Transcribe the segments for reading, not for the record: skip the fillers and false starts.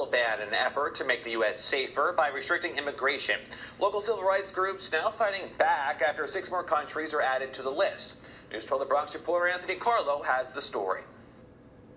ban in an effort to make the U.S. safer by restricting immigration. Local civil rights groups now fighting back after 6 more countries are added to the list. News 12 The Bronx reporter Anthony Carlo has the story.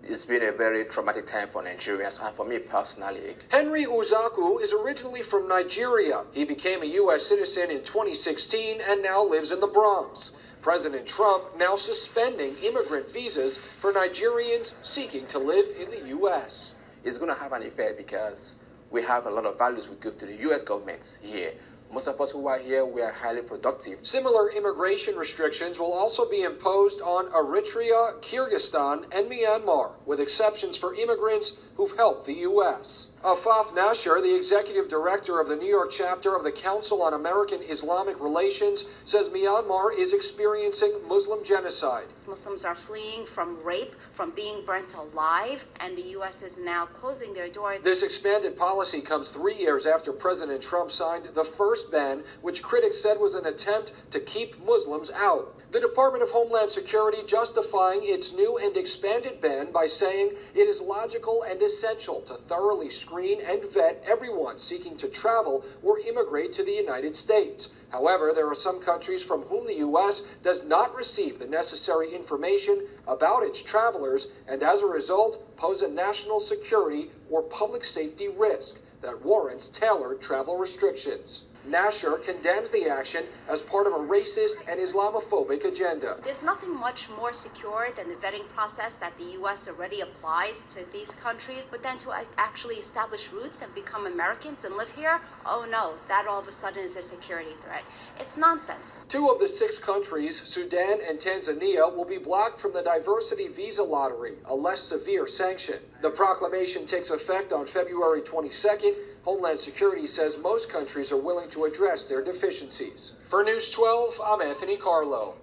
It's been a very traumatic time for Nigerians and for me personally. Henry Ukazu is originally from Nigeria. He became a U.S. citizen in 2016 and now lives in the Bronx. President Trump now suspending immigrant visas for Nigerians seeking to live in the U.S. It's going to have an effect because we have a lot of values we give to the U.S. government here. Most of us who are here, we are highly productive. Similar immigration restrictions will also be imposed on Eritrea, Kyrgyzstan, and Myanmar, with exceptions for immigrants who've helped the U.S. Afaf Nasher, the executive director of the New York chapter of the Council on American Islamic Relations, says Myanmar is experiencing Muslim genocide. Muslims are fleeing from rape, from being burnt alive, and the U.S. is now closing their doors. This expanded policy comes 3 years after President Trump signed the first ban, which critics said was an attempt to keep Muslims out. The Department of Homeland Security justifying its new and expanded ban by saying it is logical and essential to thoroughly screen and vet everyone seeking to travel or immigrate to the United States. However, there are some countries from whom the U.S. does not receive the necessary information about its travelers and as a result pose a national security or public safety risk that warrants tailored travel restrictions. Nasher condemns the action as part of a racist and Islamophobic agenda. There's nothing much more secure than the vetting process that the U.S. already applies to these countries, but then to actually establish roots and become Americans and live here, oh no, that all of a sudden is a security threat. It's nonsense. 2 of the 6 countries, Sudan and Tanzania, will be blocked from the diversity visa lottery, a less severe sanction. The proclamation takes effect on February 22nd. Homeland Security says most countries are willing to address their deficiencies. For News 12, I'm Anthony Carlo.